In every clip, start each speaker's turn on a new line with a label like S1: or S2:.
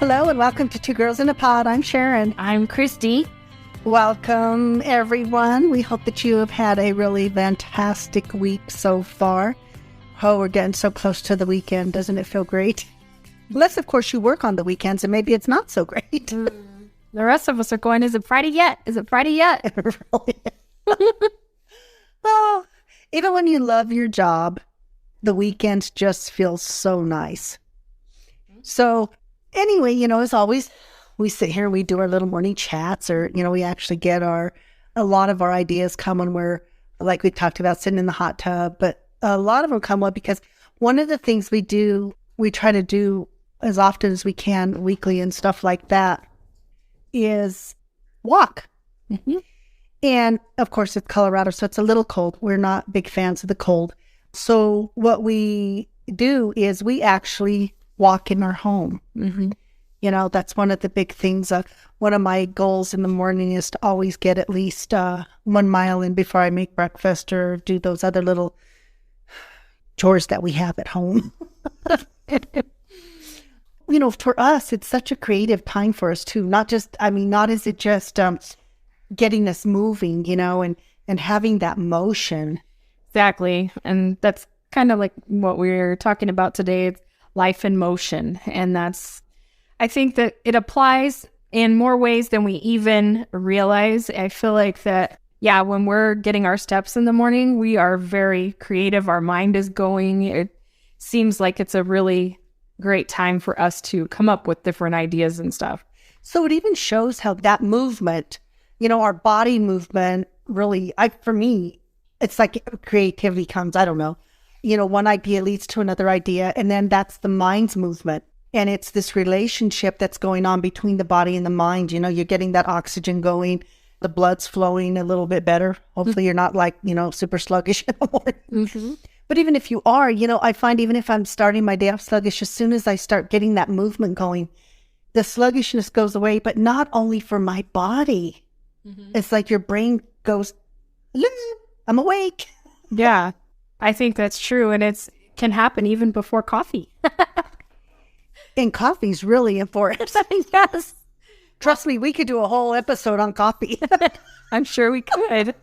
S1: Hello and welcome to Two Girls in a Pod. I'm Sharon.
S2: I'm Christy.
S1: Welcome, everyone. We hope that you have had a really fantastic week so far. Oh, we're getting so close to the weekend. Doesn't it feel great? Unless, of course, you work on the weekends and maybe it's not so great.
S2: The rest of us are going, is it Friday yet? Is it Friday yet?
S1: Well, even when you love your job, the weekends just feel so nice. So anyway, as always, we sit here and we do our little morning chats, or, we actually get a lot of our ideas come when we're, like we talked about, sitting in the hot tub. But a lot of them come up because one of the things we try to do as often as we can weekly and stuff like that is walk. Mm-hmm. And of course, it's Colorado, so it's a little cold. We're not big fans of the cold. So what we do is we actually walk in our home. Mm-hmm. That's one of the big things. One of my goals in the morning is to always get at least 1 mile in before I make breakfast or do those other little chores that we have at home. For us, it's such a creative time for us too. Not is it just getting us moving, and having that motion.
S2: Exactly. And that's kind of like what we're talking about today. It's life in motion. And I think that it applies in more ways than we even realize. I feel like that, when we're getting our steps in the morning, we are very creative. Our mind is going. It seems like it's a really great time for us to come up with different ideas and stuff.
S1: So it even shows how that movement, our body movement, really, for me, it's like creativity comes, I don't know. One idea leads to another idea, and then that's the mind's movement. And it's this relationship that's going on between the body and the mind. You're getting that oxygen going, the blood's flowing a little bit better. Hopefully you're not super sluggish in the morning. Mm-hmm. But even if you are, I find even if I'm starting my day off sluggish, as soon as I start getting that movement going, the sluggishness goes away, but not only for my body. Mm-hmm. It's like your brain goes, I'm awake.
S2: Yeah, I think that's true. And it can happen even before coffee.
S1: And coffee's really important.
S2: Yes.
S1: Trust me, we could do a whole episode on coffee.
S2: I'm sure we could.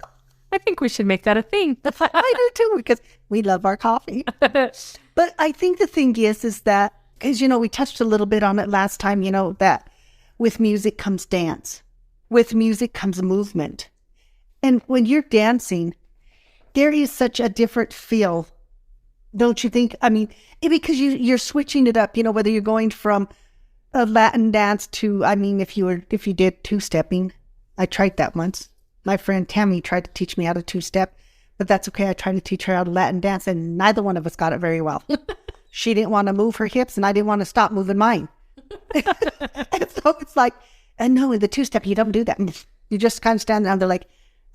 S2: I think we should make that a thing.
S1: I do too, because we love our coffee. But I think the thing is that, because, we touched a little bit on it last time, that with music comes dance. With music comes movement. And when you're dancing, there is such a different feel, don't you think? Because you're switching it up, whether you're going from a Latin dance to, if you did two-stepping. I tried that once. My friend Tammy tried to teach me how to two-step, but that's okay. I tried to teach her how to Latin dance, and neither one of us got it very well. She didn't want to move her hips, and I didn't want to stop moving mine. And so it's like, and no, in the two-step, you don't do that. You just kind of stand there, and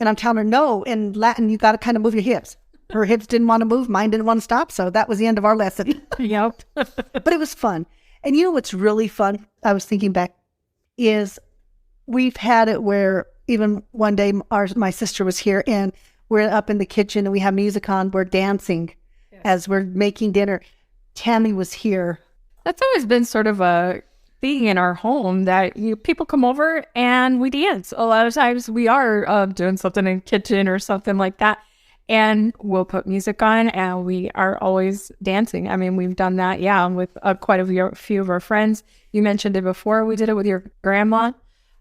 S1: and I'm telling her, no, in Latin, you got to kind of move your hips. Her hips didn't want to move, mine didn't want to stop, so that was the end of our lesson.
S2: Yep.
S1: But it was fun. And what's really fun, I was thinking back, is we've had it where even one day my sister was here, and we're up in the kitchen, and we have music on, we're dancing as we're making dinner. Tammy was here.
S2: That's always been sort of a thing in our home that people come over and we dance. A lot of times we are doing something in the kitchen or something like that, and we'll put music on and we are always dancing. We've done that, with quite a few of our friends. You mentioned it before. We did it with your grandma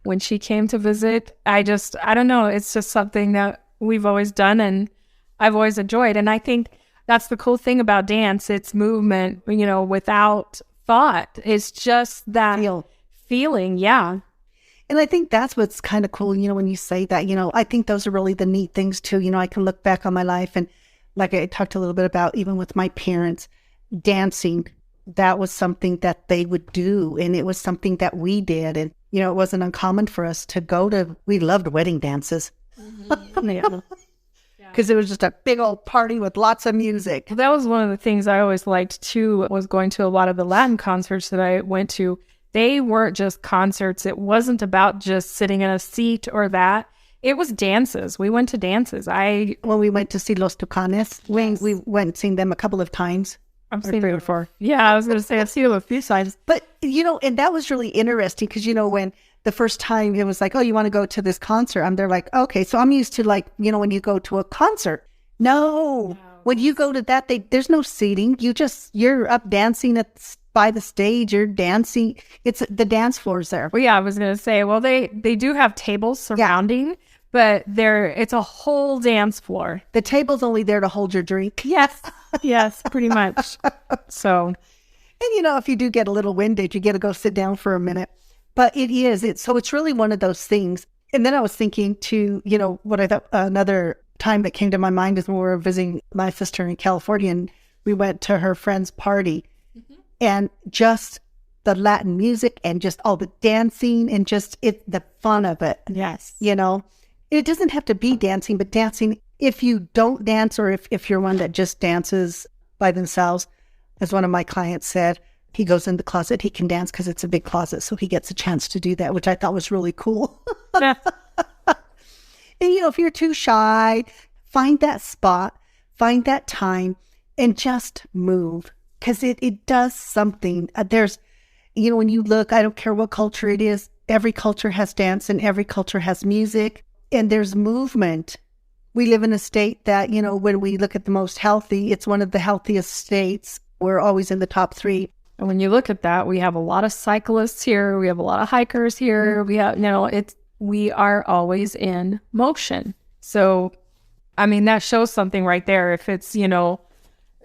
S2: when she came to visit. I don't know. It's just something that we've always done and I've always enjoyed. And I think that's the cool thing about dance. It's movement, without thought. It's just that feeling. Yeah.
S1: And I think that's what's kind of cool, when you say that, I think those are really the neat things too. I can look back on my life, and like I talked a little bit about, even with my parents, dancing, that was something that they would do. And it was something that we did. And, it wasn't uncommon for us to we loved wedding dances. Mm-hmm. Yeah. Because it was just a big old party with lots of music.
S2: That was one of the things I always liked too, was going to a lot of the Latin concerts that I went to. They weren't just concerts. It wasn't about just sitting in a seat or that. It was dances. We went to dances.
S1: When we went to see Los Tucanes, we went and seen them a couple of times.
S2: I've seen it before. Yeah, I was going to say I've seen it a few times.
S1: But, and that was really interesting because, when the first time it was like, oh, you want to go to this concert? I'm there like, okay. So I'm used to like, when you go to a concert. No. When you go to that, there's no seating. You're up dancing by the stage. You're dancing. It's the dance floor's there.
S2: Well, yeah, I was going to say, well, they do have tables surrounding, but it's a whole dance floor.
S1: The table's only there to hold your drink.
S2: Yes, pretty much. So,
S1: and if you do get a little winded, you get to go sit down for a minute. But it's really one of those things. And then I was thinking too, what I thought another time that came to my mind is when we were visiting my sister in California, and we went to her friend's party, and just the Latin music and just all the dancing and just the fun of it.
S2: Yes.
S1: It doesn't have to be dancing, but dancing, if you don't dance or if you're one that just dances by themselves, as one of my clients said, he goes in the closet, he can dance because it's a big closet. So he gets a chance to do that, which I thought was really cool.
S2: Yeah.
S1: And, if you're too shy, find that spot, find that time, and just move. Because it does something. There's, when you look, I don't care what culture it is, every culture has dance and every culture has music. And there's movement. We live in a state that, when we look at the most healthy, it's one of the healthiest states. We're always in the top 3.
S2: And when you look at that, we have a lot of cyclists here. We have a lot of hikers here. We have, we are always in motion. So, that shows something right there. If it's,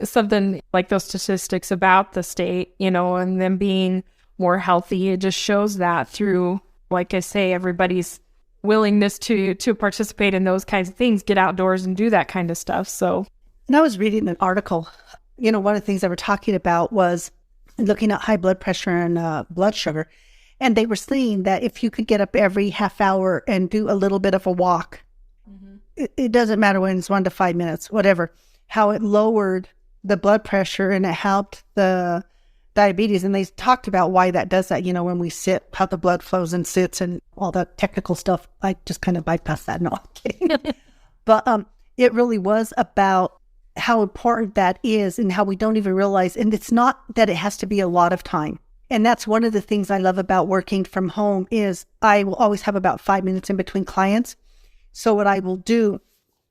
S2: something like those statistics about the state, and them being more healthy, it just shows that through, like I say, everybody's willingness to participate in those kinds of things, get outdoors and do that kind of stuff. So,
S1: and I was reading an article, one of the things they were talking about was looking at high blood pressure and blood sugar. And they were saying that if you could get up every half hour and do a little bit of a walk, it doesn't matter when it's 1 to 5 minutes, whatever, how it lowered the blood pressure and it helped the diabetes. And they talked about why that does that, when we sit, how the blood flows and sits and all that technical stuff. I just kind of bypassed that. No, I'm kidding. But it really was about how important that is and how we don't even realize. And it's not that it has to be a lot of time. And that's one of the things I love about working from home is I will always have about 5 minutes in between clients. So what I will do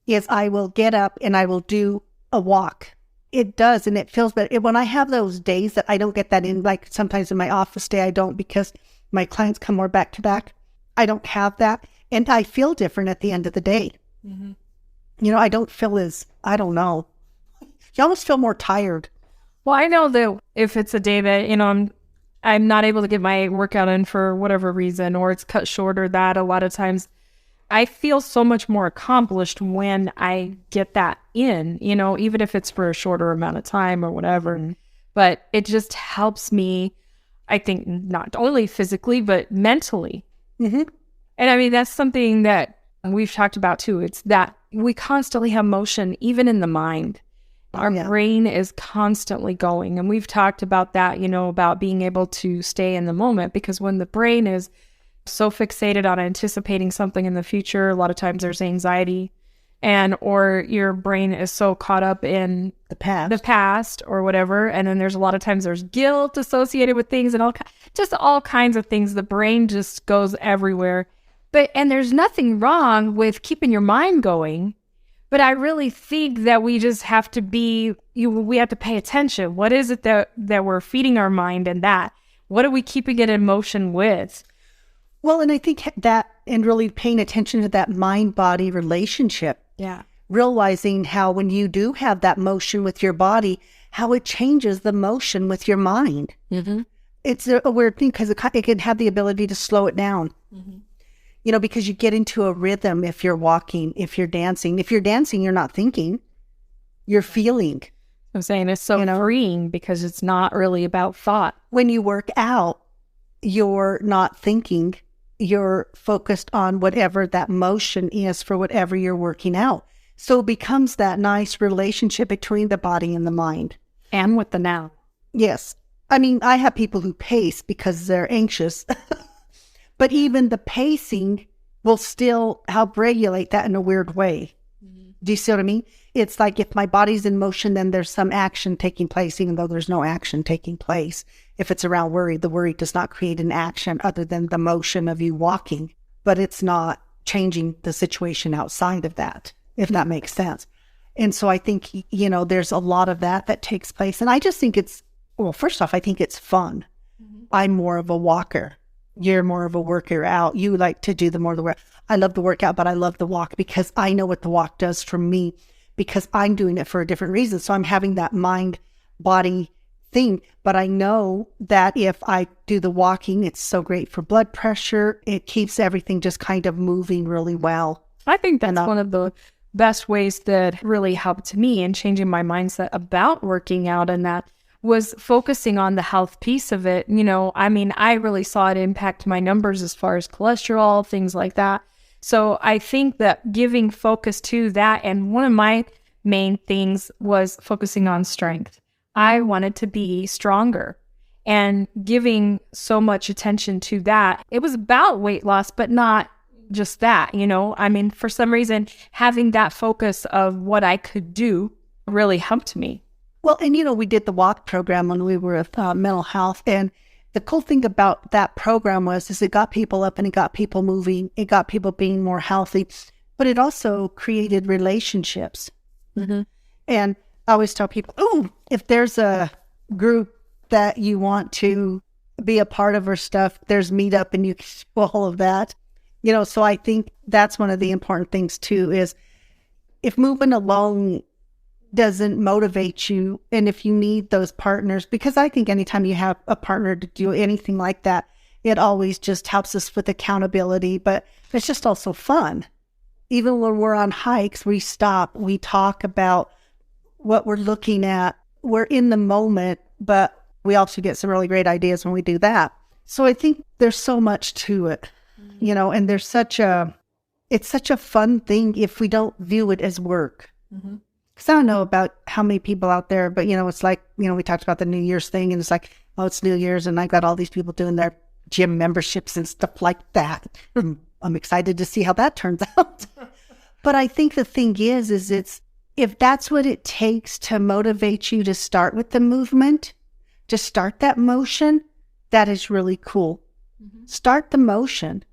S1: is I will get up and I will do a walk. It does, and it feels better. When I have those days that I don't get that in, like sometimes in my office day, I don't because my clients come more back to back. I don't have that. And I feel different at the end of the day. Mm-hmm. I don't feel I don't know. You almost feel more tired.
S2: Well, I know that if it's a day that, I'm not able to get my workout in for whatever reason, or it's cut short or that, a lot of times I feel so much more accomplished when I get that in, even if it's for a shorter amount of time or whatever. Mm-hmm. But it just helps me, I think, not only physically, but mentally. Mm-hmm. And that's something that we've talked about too. It's that we constantly have motion, even in the mind. Our brain is constantly going. And we've talked about that, about being able to stay in the moment, because when the brain is so fixated on anticipating something in the future, a lot of times there's anxiety, or your brain is so caught up in the past or whatever. And then there's a lot of times there's guilt associated with things and all kinds of things. The brain just goes everywhere. And there's nothing wrong with keeping your mind going. But I really think that we just have to we have to pay attention. What is it that we're feeding our mind, and what are we keeping it in motion with?
S1: Well, and I think that, and really paying attention to that mind-body relationship.
S2: Yeah.
S1: Realizing how when you do have that motion with your body, how it changes the motion with your mind. Mm-hmm. It's a weird thing because it can have the ability to slow it down. Mm-hmm. Because you get into a rhythm if you're walking, if you're dancing. If you're dancing, you're not thinking. You're feeling.
S2: I'm saying it's so freeing because it's not really about thought.
S1: When you work out, you're not thinking. You're focused on whatever that motion is for whatever you're working out. So it becomes that nice relationship between the body and the mind.
S2: And with the now.
S1: Yes. I have people who pace because they're anxious. But even the pacing will still help regulate that in a weird way. Mm-hmm. Do you see what I mean? It's like if my body's in motion, then there's some action taking place, even though there's no action taking place. If it's around worry, the worry does not create an action other than the motion of you walking, but it's not changing the situation outside of that, if that makes sense. And so I think, there's a lot of that takes place. And I just think first off, I think it's fun. I'm more of a walker. You're more of a worker out. You like to do the work. I love the workout, but I love the walk because I know what the walk does for me, because I'm doing it for a different reason. So I'm having that mind body thing, but I know that if I do the walking, it's so great for blood pressure. It keeps everything just kind of moving really well.
S2: I think that's one of the best ways that really helped me in changing my mindset about working out, and that was focusing on the health piece of it. I really saw it impact my numbers as far as cholesterol, things like that. So I think that giving focus to that, and one of my main things was focusing on strength. I wanted to be stronger, and giving so much attention to that. It was about weight loss, but not just that, for some reason, having that focus of what I could do really helped me.
S1: Well, and we did the walk program when we were with mental health, and the cool thing about that program is it got people up and it got people moving. It got people being more healthy, but it also created relationships. Mm-hmm. And I always tell people, if there's a group that you want to be a part of or stuff, there's Meetup and you can do all of that. So I think that's one of the important things too, is if moving alone doesn't motivate you, and if you need those partners, because I think anytime you have a partner to do anything like that, it always just helps us with accountability, but it's just also fun. Even when we're on hikes, we stop, we talk about what we're looking at. We're in the moment, but we also get some really great ideas when we do that. So I think there's so much to it, and it's such a fun thing if we don't view it as work. Mm-hmm. Because I don't know about how many people out there, but, it's like, we talked about the New Year's thing, and it's like, oh, it's New Year's, and I got all these people doing their gym memberships and stuff like that. I'm excited to see how that turns out. But I think the thing is if that's what it takes to motivate you to start with the movement, to start that motion, that is really cool. Mm-hmm. Start the motion.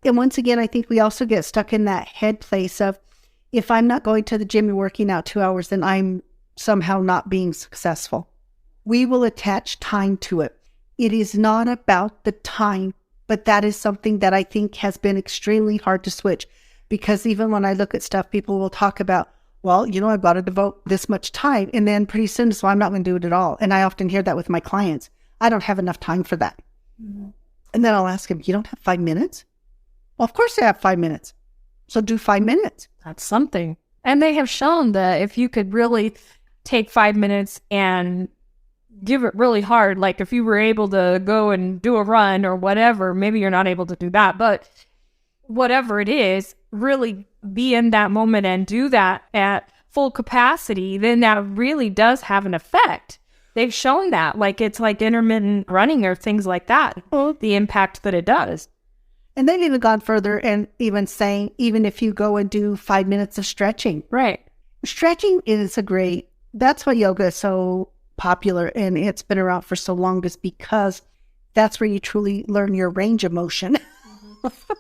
S1: And once again, I think we also get stuck in that head place of, if I'm not going to the gym and working out 2 hours, then I'm somehow not being successful. We will attach time to it. It is not about the time, but that is something that I think has been extremely hard to switch, because even when I look at stuff, people will talk about, well, I've got to devote this much time, and then pretty soon, so I'm not going to do it at all. And I often hear that with my clients. I don't have enough time for that. Mm-hmm. And then I'll ask them, you don't have 5 minutes? Well, of course I have 5 minutes. So do 5 minutes.
S2: That's something. And they have shown that if you could really take 5 minutes and give it really hard, like if you were able to go and do a run or whatever, maybe you're not able to do that, but whatever it is, really be in that moment and do that at full capacity, then that really does have an effect. They've shown that, like it's like intermittent running or things like that, the impact that it does.
S1: And they've even gone further and even saying, even if you go and do 5 minutes of stretching.
S2: Right.
S1: Stretching is that's why yoga is so popular and it's been around for so long, is because that's where you truly learn your range of motion.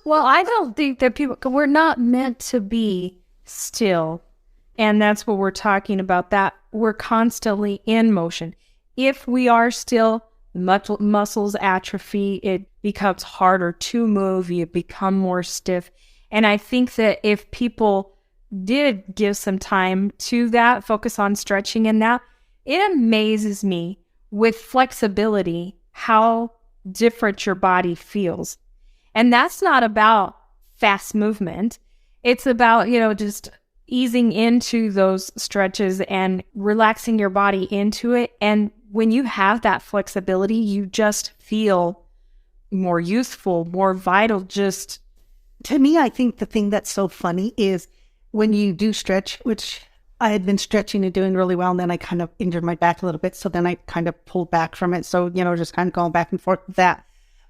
S2: Well, I don't think that we're not meant to be still. And that's what we're talking about, that we're constantly in motion. If we are still, muscles atrophy, it becomes harder to move, you become more stiff. And I think that if people did give some time to that, focus on stretching and that, it amazes me with flexibility how different your body feels. And that's not about fast movement. It's about, just easing into those stretches and relaxing your body into it. And when you have that flexibility, you just feel more youthful, more vital. Just
S1: to me, I think the thing that's so funny is when you do stretch, which I had been stretching and doing really well, and then I kind of injured my back a little bit. So then I kind of pulled back from it. So, just kind of going back and forth with that.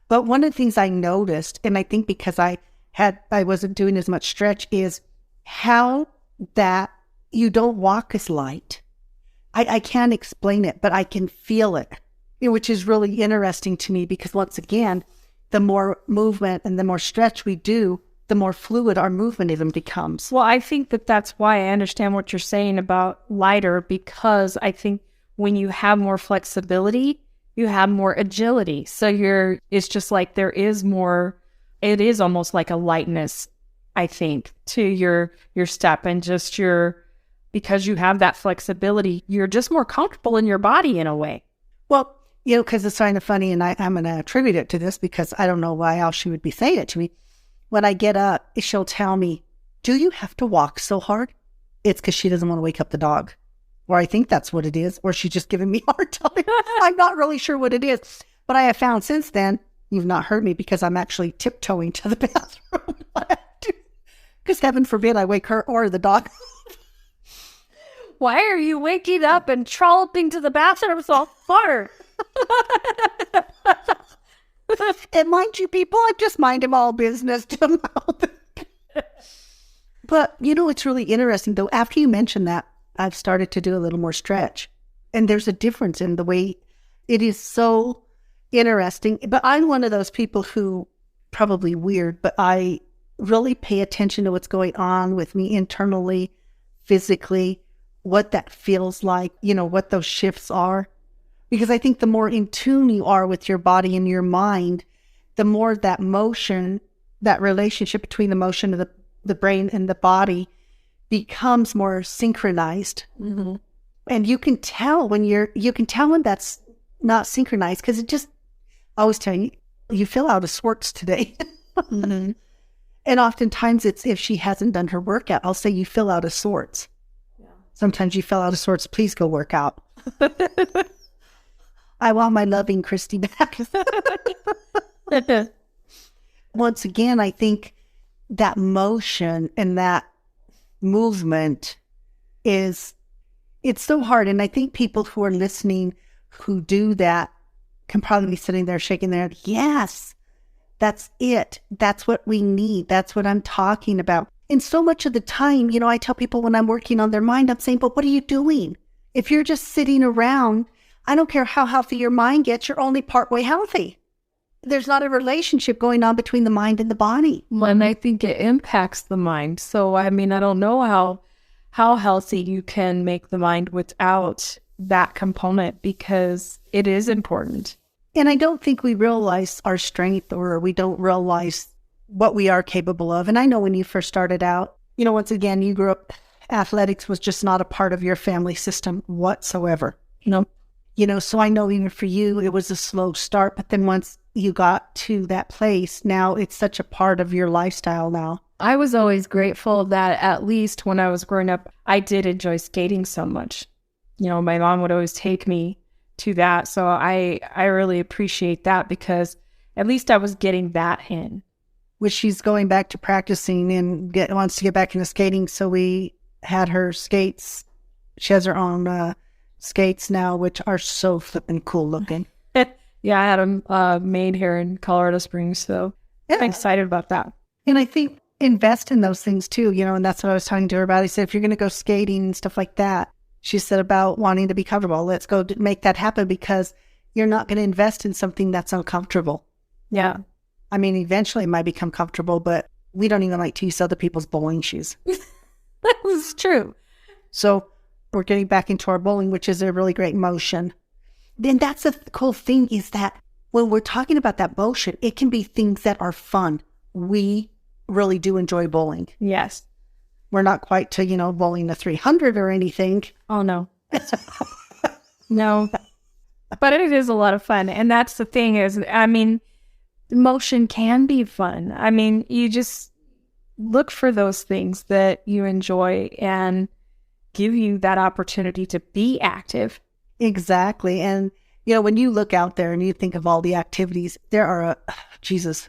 S1: But one of the things I noticed, and I think because I wasn't doing as much stretch, is how that you don't walk as light. I can't explain it, but I can feel it, which is really interesting to me because once again, the more movement and the more stretch we do, the more fluid our movement even becomes.
S2: Well, I think that that's why I understand what you're saying about lighter, because I think when you have more flexibility, you have more agility. So it's just like there is more, it is almost like a lightness, I think, to your step and just because you have that flexibility, you're just more comfortable in your body in a way.
S1: Well, because it's kind of funny, and I'm going to attribute it to this because I don't know why else she would be saying it to me. When I get up, she'll tell me, do you have to walk so hard? It's because she doesn't want to wake up the dog. Or I think that's what it is. Or she's just giving me a hard time. I'm not really sure what it is. But I have found since then, you've not heard me because I'm actually tiptoeing to the bathroom. Because heaven forbid I wake her or the dog.
S2: Why are you waking up and trolloping to the bathroom so far?
S1: And mind you, people, I just mind him all business to them. But, it's really interesting, though. After you mentioned that, I've started to do a little more stretch. And there's a difference in the way it is so interesting. But I'm one of those people who, probably weird, but I really pay attention to what's going on with me internally, physically, what that feels like, what those shifts are. Because I think the more in tune you are with your body and your mind, the more that motion, that relationship between the motion of the brain and the body becomes more synchronized. Mm-hmm. And you can tell when that's not synchronized because I always tell you, you feel out of sorts today. Mm-hmm. And oftentimes it's if she hasn't done her workout, I'll say you feel out of sorts. Yeah. Sometimes you feel out of sorts. Please go work out. I want my loving Christy back. Once again, I think that motion and that movement it's so hard. And I think people who are listening who do that can probably be sitting there shaking their head. Yes, that's it. That's what we need. That's what I'm talking about. And so much of the time, I tell people when I'm working on their mind, I'm saying, but what are you doing? If you're just sitting around, I don't care how healthy your mind gets, you're only partway healthy. There's not a relationship going on between the mind and the body.
S2: And I think it impacts the mind. So, I don't know how healthy you can make the mind without that component because it is important.
S1: And I don't think we realize our strength or we don't realize what we are capable of. And I know when you first started out, once again, you grew up, athletics was just not a part of your family system whatsoever. So I know even for you, it was a slow start, but then once you got to that place, now it's such a part of your lifestyle now.
S2: I was always grateful that at least when I was growing up, I did enjoy skating so much. My mom would always take me to that. So I really appreciate that because at least I was getting that in.
S1: Which she's going back to practicing and wants to get back into skating. So we had her skates. She has her own skates now, which are so flippin' cool looking.
S2: Yeah, I had them made here in Colorado Springs. So yeah. I'm excited about that.
S1: And I think invest in those things too, and that's what I was talking to her about. I said, if you're going to go skating and stuff like that, she said about wanting to be comfortable. Let's go make that happen because you're not going to invest in something that's uncomfortable.
S2: Yeah.
S1: Eventually it might become comfortable, but we don't even like to use other people's bowling shoes.
S2: That was true.
S1: So we're getting back into our bowling, which is a really great motion. Then that's the cool thing is that when we're talking about that motion, it can be things that are fun. We really do enjoy bowling.
S2: Yes.
S1: We're not quite to, bowling the 300 or anything.
S2: Oh, no. No. But it is a lot of fun. And that's the thing is, motion can be fun. You just look for those things that you enjoy and give you that opportunity to be active.
S1: Exactly. And, when you look out there and you think of all the activities, there are,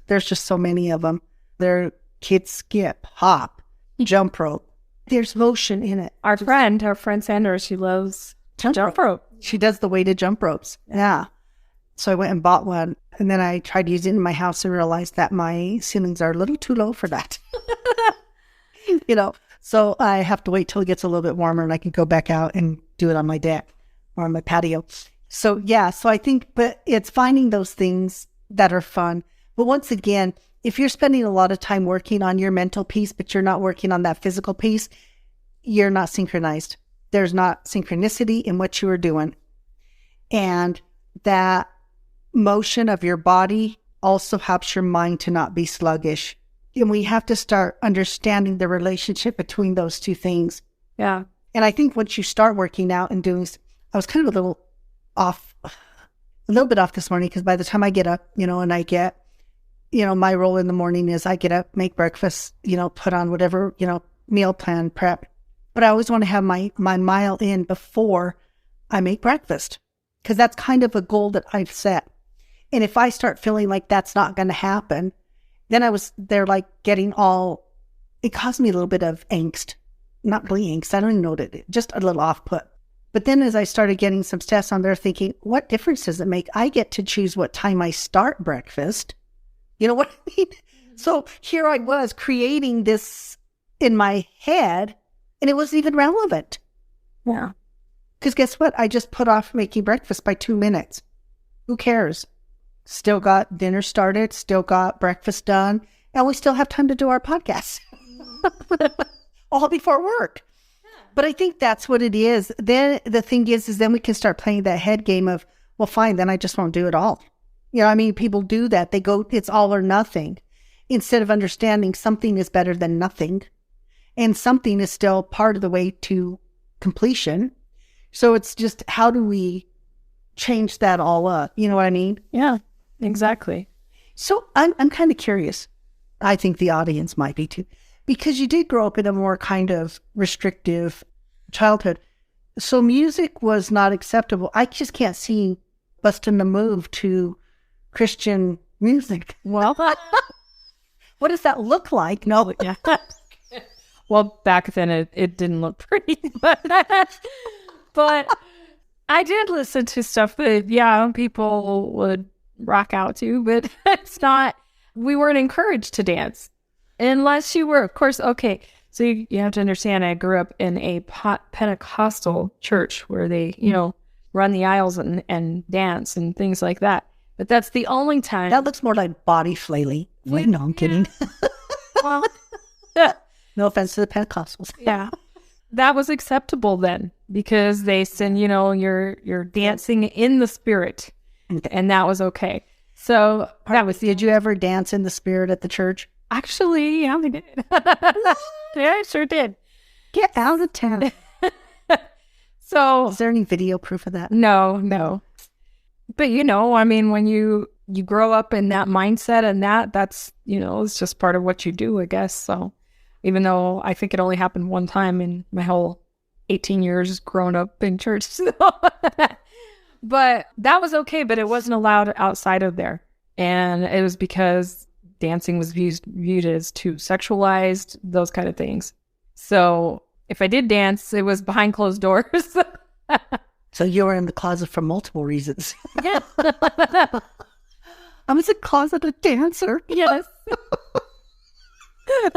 S1: there's just so many of them. There are kids skip, hop, jump rope. There's motion in it.
S2: Our friend Sandra, she loves jump rope.
S1: She does the weighted jump ropes. Yeah. So I went and bought one. And then I tried using it in my house and realized that my ceilings are a little too low for that. So I have to wait till it gets a little bit warmer and I can go back out and do it on my deck or on my patio. So yeah, so I think, but it's finding those things that are fun. But once again, if you're spending a lot of time working on your mental piece, but you're not working on that physical piece, you're not synchronized. There's not synchronicity in what you are doing. And that motion of your body also helps your mind to not be sluggish. And we have to start understanding the relationship between those two things.
S2: Yeah.
S1: And I think once you start working out and doing, I was kind of a little bit off this morning because by the time I get up, and I get, my role in the morning is I get up, make breakfast, put on whatever, meal plan prep. But I always want to have my mile in before I make breakfast because that's kind of a goal that I've set. And if I start feeling like that's not going to happen, then they're like getting it caused me a little bit of angst. Not really angst, I don't even know what just a little off put. But then as I started getting some steps on there thinking, what difference does it make? I get to choose what time I start breakfast. You know what I mean? So here I was creating this in my head and it wasn't even relevant.
S2: Yeah.
S1: Because guess what? I just put off making breakfast by 2 minutes. Who cares? Still got dinner started, still got breakfast done, and we still have time to do our podcast. All before work. But I think that's what it is. Then the thing is then we can start playing that head game of, well, fine, then I just won't do it all. People do that. They go, it's all or nothing. Instead of understanding something is better than nothing. And something is still part of the way to completion. So it's just, how do we change that all up? You know what I mean?
S2: Yeah, exactly.
S1: So I'm kind of curious. I think the audience might be too. Because you did grow up in a more kind of restrictive childhood. So music was not acceptable. I just can't see busting the move to Christian music.
S2: Well,
S1: what does that look like? No.
S2: Yeah. Well, back then it didn't look pretty, but I did listen to stuff that, people would rock out to, but it's not, we weren't encouraged to dance. Unless you were, of course, okay. So you have to understand, I grew up in a Pentecostal church where they, run the aisles and dance and things like that. But that's the only time.
S1: That looks more like body flailing. Wait, no, I'm kidding.
S2: Well,
S1: no offense to the Pentecostals.
S2: Yeah. That was acceptable then because they said, you're dancing in the spirit.
S1: Okay.
S2: And that was okay. So that was,
S1: did you ever dance in the spirit at the church?
S2: Actually, yeah, I did. Yeah, I sure did.
S1: Get out of town.
S2: So,
S1: is there any video proof of that?
S2: No. But when you grow up in that mindset and that's, it's just part of what you do, I guess. So even though I think it only happened one time in my whole 18 years growing up in church. So but that was okay, but it wasn't allowed outside of there. And it was because dancing was viewed as too sexualized, those kind of things. So if I did dance, it was behind closed doors.
S1: So you were in the closet for multiple reasons.
S2: Yeah.
S1: I was a closeted dancer.
S2: Yes.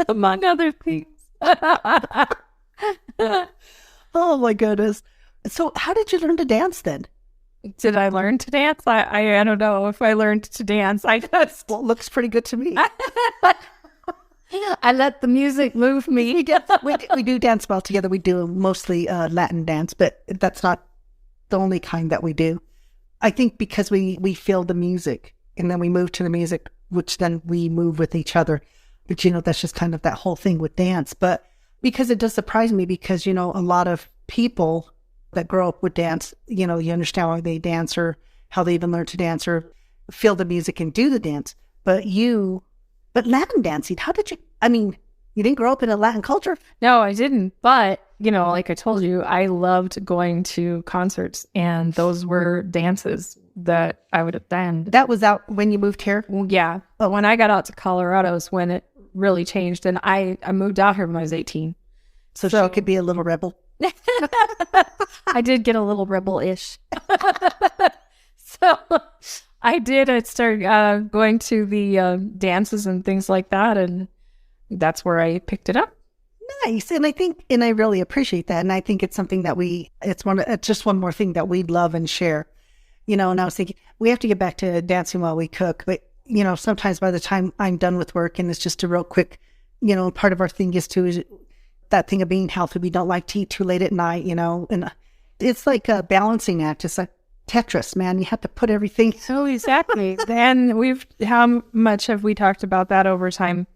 S2: Among other things.
S1: Oh my goodness. So how did you learn to dance then?
S2: Did I learn to dance? I don't know if I learned to dance. I just...
S1: Well, it looks pretty good to me.
S2: I let the music move me.
S1: We do dance well together. We do mostly Latin dance, but that's not the only kind that we do. I think because we feel the music and then we move to the music, which then we move with each other. But, that's just kind of that whole thing with dance. But because it does surprise me because, a lot of people that grow up with dance, you understand why they dance or how they even learn to dance or feel the music and do the dance. But Latin dancing, how did you, you didn't grow up in a Latin culture?
S2: No, I didn't. But, like I told you, I loved going to concerts and those were dances that I would attend.
S1: That was out when you moved here?
S2: Well, yeah. But when I got out to Colorado is when it really changed. And I moved out here when I was 18.
S1: So she could be a little rebel.
S2: I did get a little rebel-ish. So I did. I started going to the dances and things like that. And that's where I picked it up.
S1: nice. And I think, and I really appreciate that. And I think it's something that it's just one more thing that we love and share, and I was thinking, we have to get back to dancing while we cook. But, sometimes by the time I'm done with work and it's just a real quick, part of our thing is that thing of being healthy. We don't like to eat too late at night, and it's like a balancing act. It's like Tetris, man. You have to put everything.
S2: So exactly. And how much have we talked about that over time?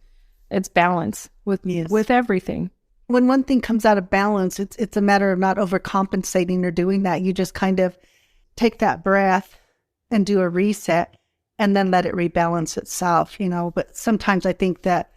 S2: It's balance with everything.
S1: When one thing comes out of balance, it's a matter of not overcompensating or doing that. You just kind of take that breath and do a reset and then let it rebalance itself, But sometimes I think that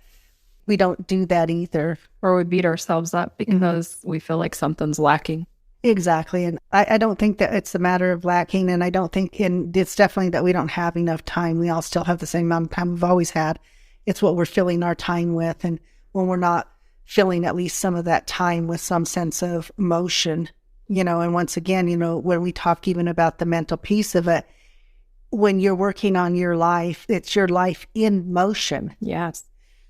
S1: we don't do that either.
S2: Or we beat ourselves up because we feel like something's lacking.
S1: Exactly. And I don't think that it's a matter of lacking. And I don't think, and it's definitely that we don't have enough time. We all still have the same amount of time we've always had. It's what we're filling our time with. And when we're not filling at least some of that time with some sense of motion, and once again, when we talk even about the mental piece of it, when you're working on your life, it's your life in motion.
S2: Yes.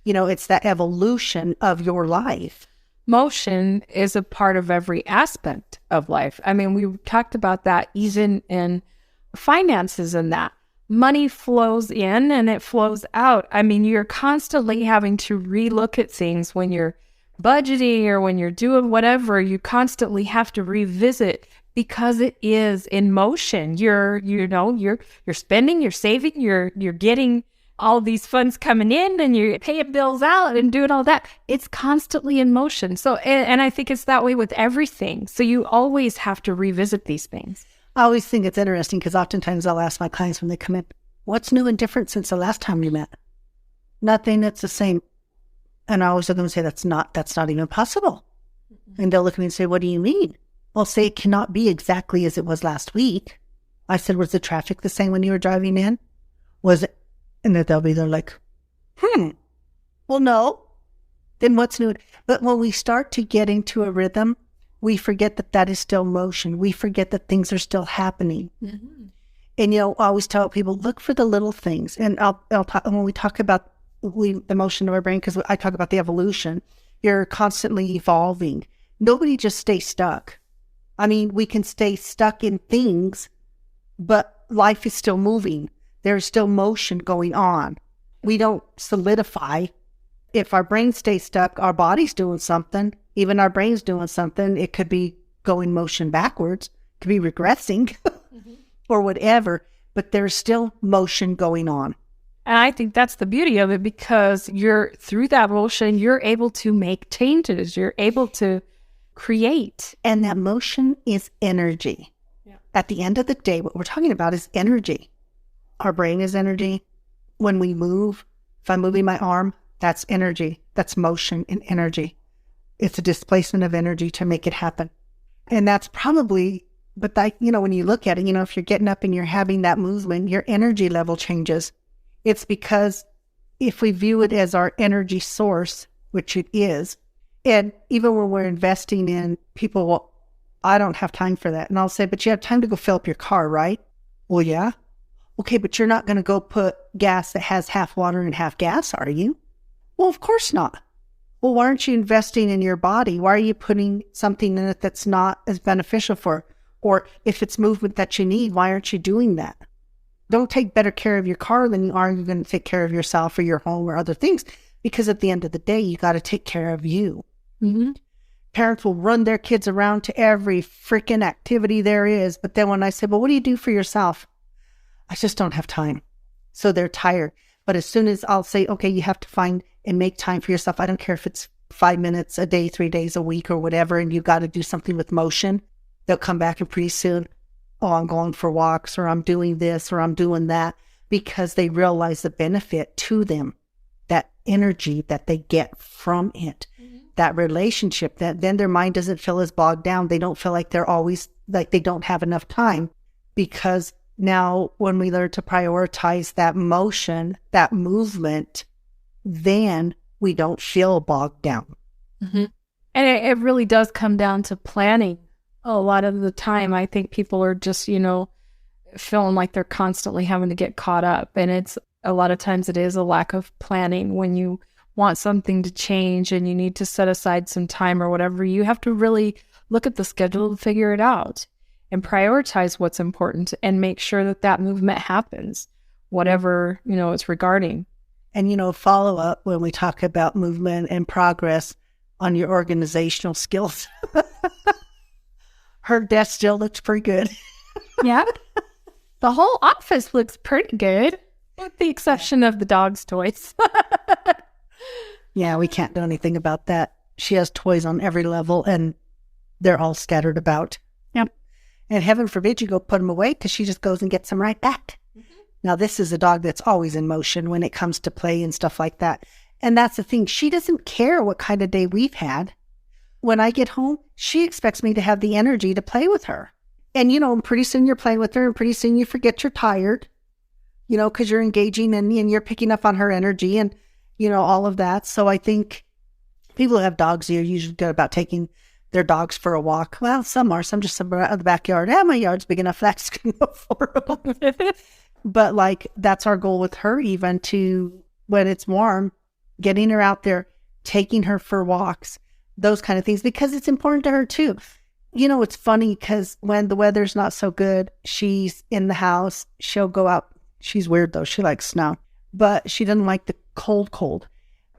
S1: It's that evolution of your life.
S2: Motion is a part of every aspect of life. I mean, we talked about that even in finances and that. Money flows in and it flows out. I mean, you're constantly having to relook at things when you're budgeting or when you're doing whatever. You constantly have to revisit because it is in motion. You're spending, you're saving, you're getting all these funds coming in and you're paying bills out and doing all that. It's constantly in motion. So, and I think it's that way with everything. So you always have to revisit these things.
S1: I always think it's interesting because oftentimes I'll ask my clients when they come in, what's new and different since the last time we met? Nothing, it's the same. And I always look at them and say, that's not even possible. Mm-hmm. And they'll look at me and say, what do you mean? I'll say, it cannot be exactly as it was last week. I said, was the traffic the same when you were driving in? Was it? And then they're like, well, no. Then what's new? But when we start to get into a rhythm, we forget that is still motion. We forget that things are still happening. Mm-hmm. And, I always tell people, look for the little things. And I'll talk, when we talk about the motion of our brain, because I talk about the evolution, you're constantly evolving. Nobody just stays stuck. I mean, we can stay stuck in things, but life is still moving. There's still motion going on. We don't solidify. If our brain stays stuck, our body's doing something. Even our brain's doing something. It could be going motion backwards. It could be regressing or whatever. But there's still motion going on.
S2: And I think that's the beauty of it because through that motion, you're able to make changes. You're able to create.
S1: And that motion is energy. Yeah. At the end of the day, what we're talking about is energy. Our brain is energy. When we move, if I'm moving my arm, that's energy. That's motion and energy. It's a displacement of energy to make it happen. And that's probably, but when you look at it, if you're getting up and you're having that movement, your energy level changes. It's because if we view it as our energy source, which it is, and even when we're investing in people, well, I don't have time for that. And I'll say, but you have time to go fill up your car, right? Well, yeah. Okay, but you're not going to go put gas that has half water and half gas, are you? Well, of course not. Well, why aren't you investing in your body? Why are you putting something in it that's not as beneficial for, or if it's movement that you need, why aren't you doing that? Don't take better care of your car than you are going to take care of yourself or your home or other things, because at the end of the day, you got to take care of you. Mm-hmm. Parents will run their kids around to every freaking activity there is. But then when I say, well, what do you do for yourself? I just don't have time. So they're tired. But as soon as I'll say, okay, you have to find and make time for yourself. I don't care if it's 5 minutes a day, 3 days a week or whatever, and you got to do something with motion. They'll come back and pretty soon, oh, I'm going for walks or I'm doing this or I'm doing that, because they realize the benefit to them, that energy that they get from it, that relationship, that then their mind doesn't feel as bogged down. They don't feel like they're always, like they don't have enough time, because now when we learn to prioritize that motion, that movement, then we don't feel bogged down.
S2: Mm-hmm. And it really does come down to planning. A lot of the time, I think people are just, feeling like they're constantly having to get caught up. And it's a lot of times it is a lack of planning when you want something to change and you need to set aside some time or whatever, you have to really look at the schedule to figure it out and prioritize what's important and make sure that that movement happens, whatever, it's regarding.
S1: And, follow up when we talk about movement and progress on your organizational skills. Her desk still looks pretty good.
S2: Yeah. The whole office looks pretty good, with the exception of the dog's toys.
S1: Yeah, we can't do anything about that. She has toys on every level, and they're all scattered about.
S2: Yep.
S1: And heaven forbid you go put them away, because she just goes and gets them right back. Mm-hmm. Now, this is a dog that's always in motion when it comes to play and stuff like that. And that's the thing. She doesn't care what kind of day we've had. When I get home, she expects me to have the energy to play with her. And, pretty soon you're playing with her, and pretty soon you forget you're tired, because you're engaging and you're picking up on her energy and, all of that. So I think people who have dogs, are usually good about taking their dogs for a walk. Well, some are. Some just out of the backyard. My yard's big enough. That's affordable. But that's our goal with her, even to, when it's warm, getting her out there, taking her for walks, those kind of things, because it's important to her too. It's funny because when the weather's not so good, she's in the house. She'll go out. She's weird though. She likes snow, but she doesn't like the cold.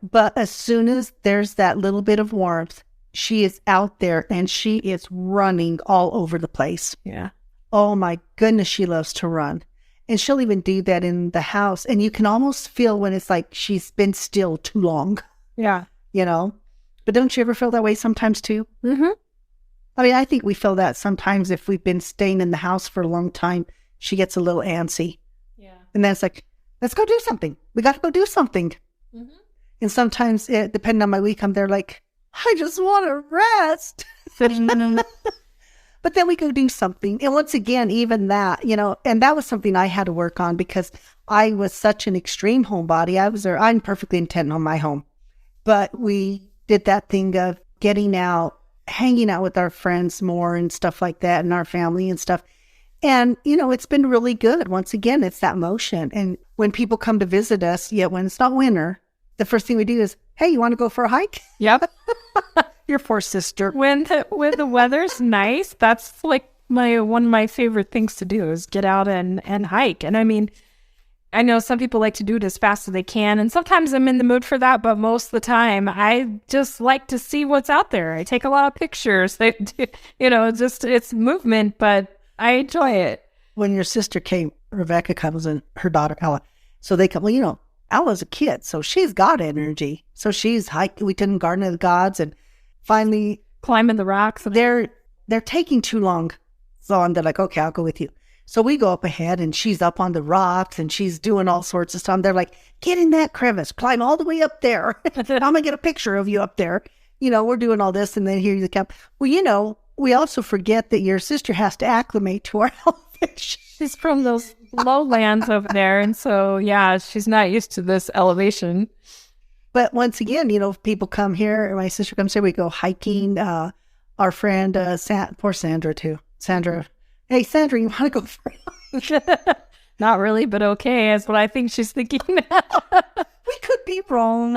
S1: But as soon as there's that little bit of warmth, she is out there and she is running all over the place.
S2: Yeah.
S1: Oh my goodness, she loves to run. And she'll even do that in the house. And you can almost feel when it's like she's been still too long.
S2: Yeah.
S1: But don't you ever feel that way sometimes too?
S2: Mm-hmm.
S1: I mean, I think we feel that sometimes if we've been staying in the house for a long time, she gets a little antsy.
S2: Yeah.
S1: And then it's like, let's go do something. We got to go do something.
S2: Mm-hmm.
S1: And sometimes, depending on my week, I'm there like, I just want to rest. But then we go do something. And once again, even that, and that was something I had to work on because I was such an extreme homebody. I'm perfectly intent on my home. But we did that thing of getting out, hanging out with our friends more and stuff like that, and our family and stuff. And, it's been really good. Once again, it's that motion. And when people come to visit us, yet when it's not winter, the first thing we do is, hey, you want to go for a hike?
S2: Yep.
S1: Your poor sister.
S2: When the weather's nice, that's like one of my favorite things to do is get out and hike. And I mean, I know some people like to do it as fast as they can, and sometimes I'm in the mood for that, but most of the time I just like to see what's out there. I take a lot of pictures. It's movement, but I enjoy it.
S1: When your sister came, Rebecca comes and her daughter, Ella. So they come, Ella's a kid, so she's got energy. So she's hiking. We did Garden of the Gods, and finally
S2: climbing the rocks.
S1: They're taking too long. So I'm like, okay, I'll go with you. So we go up ahead and she's up on the rocks and she's doing all sorts of stuff. They're like, get in that crevice, climb all the way up there. I'm going to get a picture of you up there. We're doing all this. And then here you come. Well, we also forget that your sister has to acclimate to our elevation.
S2: She's from those lowlands over there. And so, yeah, she's not used to this elevation.
S1: But once again, people come here. My sister comes here. We go hiking. Our friend, poor Sandra too. Sandra. Hey, Sandra, you want to go for it?
S2: Not really, but okay. That's what I think she's thinking now.
S1: We could be wrong.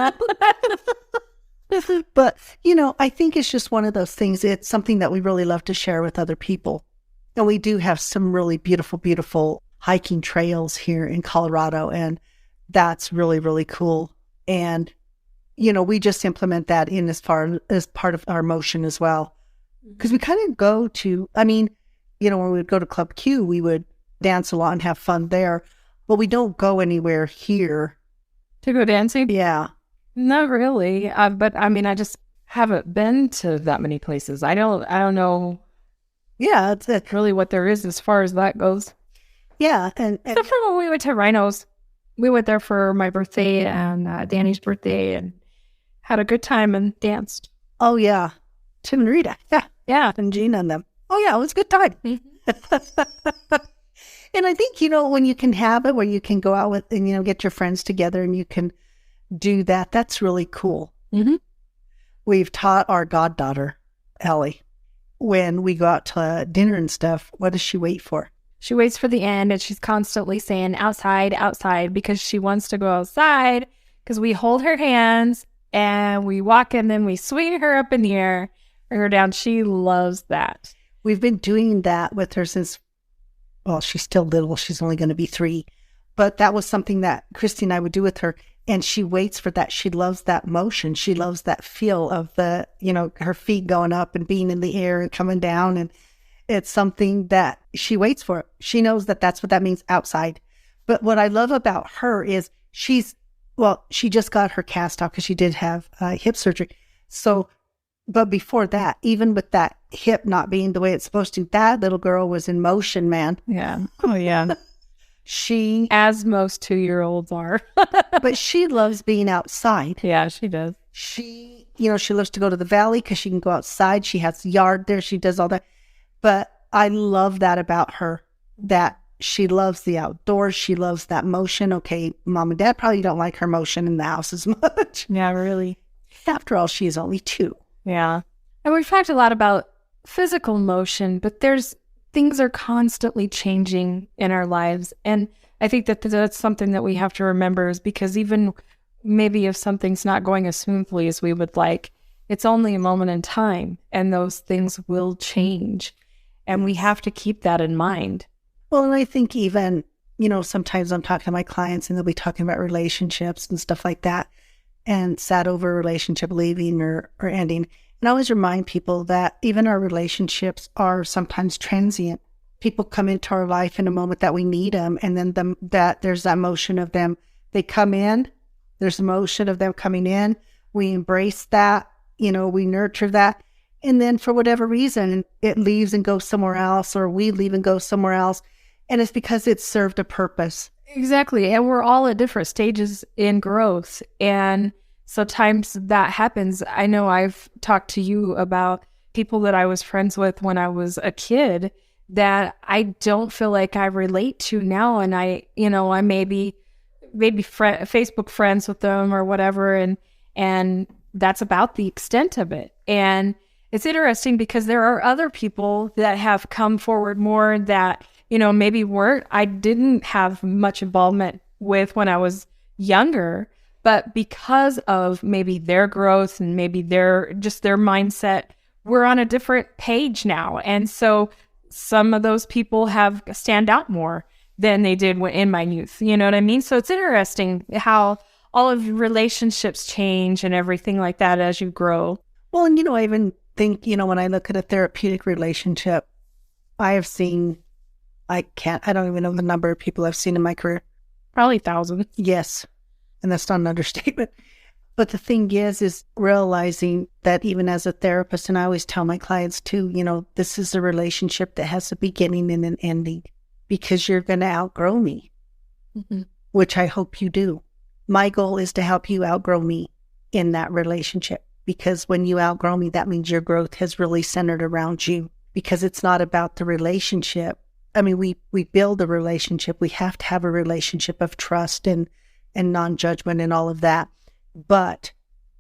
S1: But, I think it's just one of those things. It's something that we really love to share with other people. And we do have some really beautiful, beautiful hiking trails here in Colorado. And that's really, really cool. And, we just implement that in as part of our motion as well. Because we kind of go to, when we would go to Club Q, we would dance a lot and have fun there. But we don't go anywhere here.
S2: To go dancing?
S1: Yeah.
S2: Not really. But I just haven't been to that many places. I don't know.
S1: Yeah, it's
S2: really what there is as far as that goes.
S1: Yeah. And
S2: except for when we went to Rhinos. We went there for my birthday and Danny's birthday and had a good time and danced.
S1: Oh, yeah. Tim and Rita. Yeah.
S2: Yeah.
S1: And Gina and them. Oh, yeah. It was a good time. Mm-hmm. And I think, when you can have it where you can go out with and, get your friends together and you can do that, that's really cool.
S2: Mm-hmm.
S1: We've taught our goddaughter, Ellie, when we go out to dinner and stuff, what does she wait for?
S2: She waits for the end and she's constantly saying outside, outside, because she wants to go outside because we hold her hands and we walk and then we swing her up in the air, bring her down. She loves that.
S1: We've been doing that with her since, well, she's still little. She's only going to be 3. But that was something that Christy and I would do with her. And she waits for that. She loves that motion. She loves that feel of the, her feet going up and being in the air and coming down. And it's something that she waits for. She knows that that's what that means outside. But what I love about her is she just got her cast off because she did have hip surgery. So, but before that, even with that hip not being the way it's supposed to, that little girl was in motion, man.
S2: Yeah. Oh, yeah. As most 2-year-olds are.
S1: But she loves being outside.
S2: Yeah, she does.
S1: She loves to go to the valley because she can go outside. She has yard there. She does all that. But I love that about her, that she loves the outdoors. She loves that motion. Okay, mom and dad probably don't like her motion in the house as much.
S2: Yeah, really.
S1: After all, she is only 2.
S2: Yeah. And we've talked a lot about physical motion, but things are constantly changing in our lives. And I think that that's something that we have to remember, is because even maybe if something's not going as smoothly as we would like, it's only a moment in time and those things will change. And we have to keep that in mind.
S1: Well, and I think even, sometimes I'm talking to my clients and they'll be talking about relationships and stuff like that, and sad over a relationship leaving or ending. And I always remind people that even our relationships are sometimes transient. People come into our life in a moment that we need them, and then there's that motion of them. They come in, there's a motion of them coming in. We embrace that, we nurture that. And then for whatever reason, it leaves and goes somewhere else, or we leave and go somewhere else. And it's because it served a purpose.
S2: Exactly. And we're all at different stages in growth. And sometimes that happens. I know I've talked to you about people that I was friends with when I was a kid that I don't feel like I relate to now. And I may be Facebook friends with them or whatever. And that's about the extent of it. And it's interesting because there are other people that have come forward more that, maybe I didn't have much involvement with when I was younger, but because of maybe their growth and maybe their mindset, we're on a different page now. And so some of those people have stand out more than they did in my youth. You know what I mean? So it's interesting how all of your relationships change and everything like that as you grow.
S1: Well, and I even think, when I look at a therapeutic relationship, I have seen, I don't even know the number of people I've seen in my career.
S2: Probably thousands.
S1: Yes. And that's not an understatement. But the thing is realizing that even as a therapist, and I always tell my clients too, this is a relationship that has a beginning and an ending, because you're going to outgrow me, which I hope you do. My goal is to help you outgrow me in that relationship, because when you outgrow me, that means your growth has really centered around you, because it's not about the relationship. I mean, we build a relationship. We have to have a relationship of trust and non-judgment and all of that. But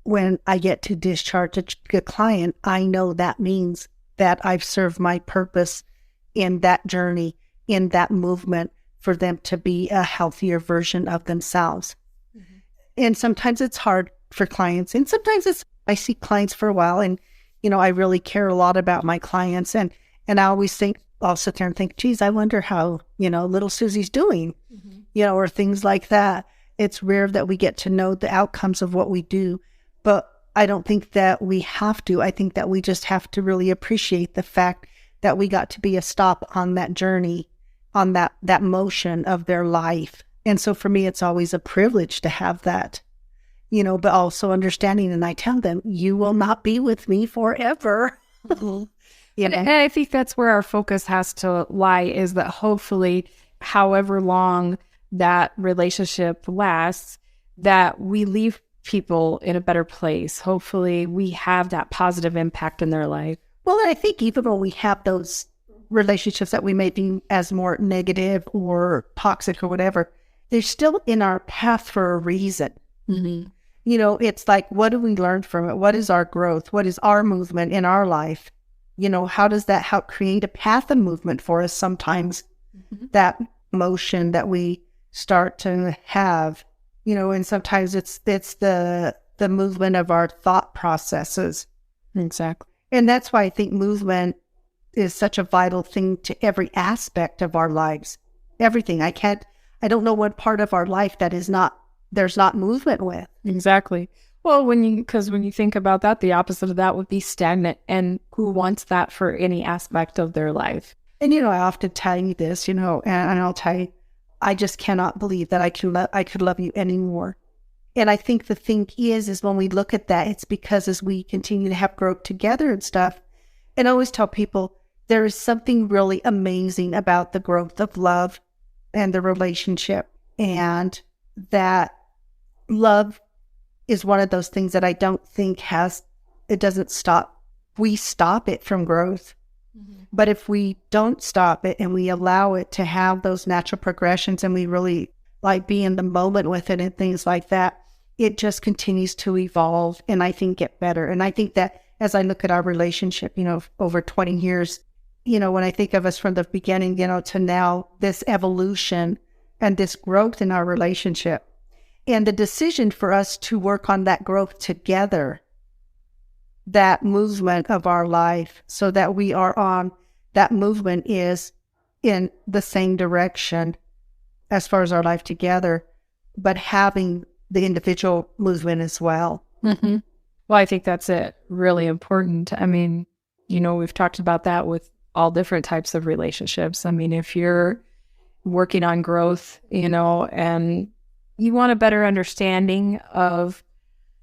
S1: when I get to discharge a client, I know that means that I've served my purpose in that journey, in that movement, for them to be a healthier version of themselves. Mm-hmm. And sometimes it's hard for clients. And sometimes I see clients for a while and, I really care a lot about my clients. And I always think, I'll sit there and think, geez, I wonder how, little Susie's doing, or things like that. It's rare that we get to know the outcomes of what we do, but I don't think that we have to. I think that we just have to really appreciate the fact that we got to be a stop on that journey, on that motion of their life. And so for me, it's always a privilege to have that, but also understanding. And I tell them, you will not be with me forever.
S2: And I think that's where our focus has to lie, is that hopefully, however long that relationship lasts, that we leave people in a better place. Hopefully we have that positive impact in their life.
S1: Well, and I think even when we have those relationships that we may deem as more negative or toxic or whatever, they're still in our path for a reason. Mm-hmm. It's like, what do we learn from it? What is our growth? What is our movement in our life? How does that help create a path of movement for us sometimes? Mm-hmm. That motion that we start to have, and sometimes it's the the movement of our thought processes.
S2: Exactly.
S1: And that's why I think movement is such a vital thing to every aspect of our lives. Everything. I don't know what part of our life that there's not movement with.
S2: Exactly. Well, because when you think about that, the opposite of that would be stagnant. And who wants that for any aspect of their life?
S1: And, I often tell you this, and I'll tell you, I just cannot believe that I could love you anymore. And I think the thing is when we look at that, it's because as we continue to have growth together and stuff, and I always tell people there is something really amazing about the growth of love and the relationship, and that love is one of those things that I don't think it doesn't stop. We stop it from growth. Mm-hmm. But if we don't stop it and we allow it to have those natural progressions and we really like be in the moment with it and things like that, it just continues to evolve and I think get better. And I think that as I look at our relationship, over 20 years, when I think of us from the beginning, to now, this evolution and this growth in our relationship and the decision for us to work on that growth together, that movement of our life, so that we are on, that movement is in the same direction as far as our life together, but having the individual movement as well.
S2: Mm-hmm. Well, I think that's it. Really important. I mean, we've talked about that with all different types of relationships. I mean, if you're working on growth, and you want a better understanding of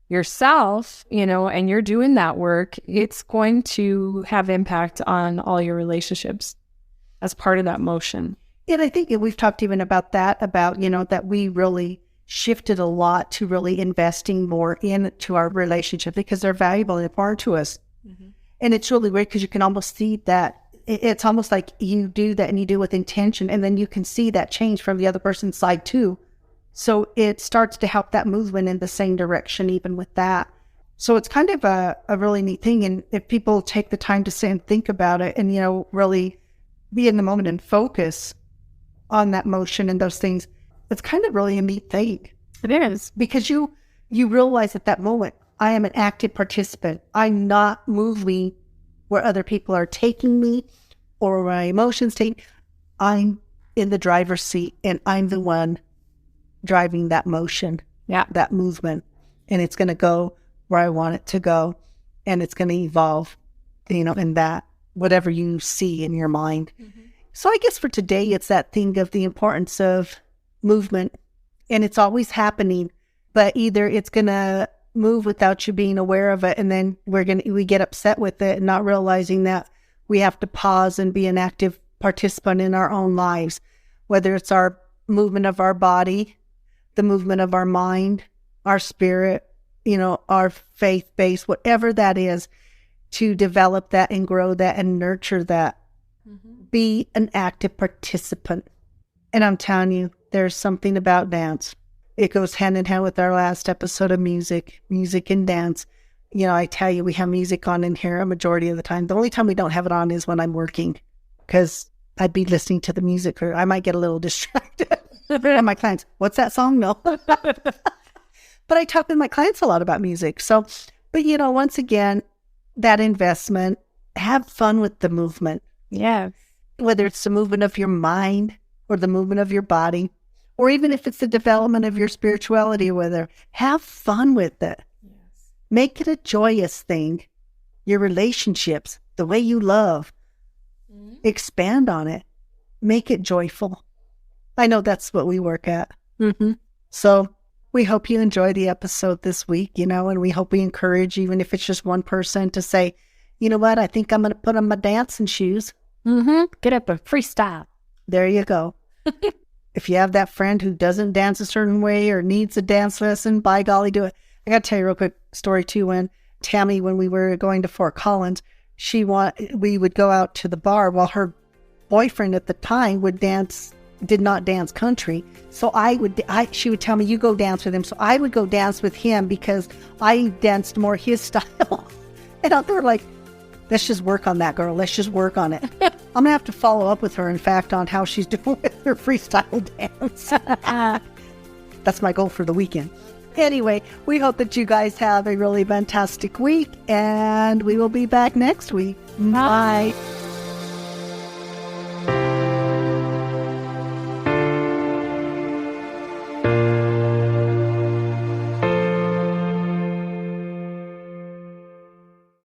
S2: yourself, and you're doing that work, it's going to have impact on all your relationships as part of that motion.
S1: And I think we've talked even about that, that we really shifted a lot to really investing more into our relationship because they're valuable and important to us. Mm-hmm. And it's really weird because you can almost see that it's almost like you do that and you do it with intention, and then you can see that change from the other person's side too. So it starts to help that movement in the same direction even with that. So it's kind of a really neat thing. And if people take the time to sit and think about it and, really be in the moment and focus on that motion and those things, it's kind of really a neat thing.
S2: It is.
S1: Because you realize at that moment, I am an active participant. I'm not moving where other people are taking me or my emotions take. I'm in the driver's seat and I'm the one driving that motion, that movement. And it's going to go where I want it to go. And it's going to evolve, in that, whatever you see in your mind. Mm-hmm. So I guess for today, it's that thing of the importance of movement, and it's always happening, but either it's going to move without you being aware of it, and then we get upset with it and not realizing that we have to pause and be an active participant in our own lives, whether it's our movement of our body, the movement of our mind, our spirit, our faith base, whatever that is, to develop that and grow that and nurture that. Mm-hmm. Be an active participant. And I'm telling you, there's something about dance. It goes hand in hand with our last episode of music and dance. I tell you, we have music on in here a majority of the time. The only time we don't have it on is when I'm working, because I'd be listening to the music, or I might get a little distracted. And my clients, what's that song? No. But I talk with my clients a lot about music. So, but once again, that investment, have fun with the movement.
S2: Yeah.
S1: Whether it's the movement of your mind or the movement of your body, or even if it's the development of your spirituality, have fun with it. Yes. Make it a joyous thing. Your relationships, the way you love, expand on it. Make it joyful. I know that's what we work at. Mm-hmm. So we hope you enjoy the episode this week, and we hope we encourage, even if it's just one person, to say, you know what, I think I'm going to put on my dancing shoes.
S2: Mm-hmm. Get up and freestyle.
S1: There you go. If you have that friend who doesn't dance a certain way or needs a dance lesson, by golly, do it. I got to tell you a real quick story too. When Tammy, when we were going to Fort Collins, we would go out to the bar while her boyfriend at the time did not dance country. So she would tell me, you go dance with him. So I would go dance with him because I danced more his style. And out there like, let's just work on that, girl. Let's just work on it. I'm going to have to follow up with her, in fact, on how she's doing with her freestyle dance. That's my goal for the weekend. Anyway, we hope that you guys have a really fantastic week, and we will be back next week. Bye.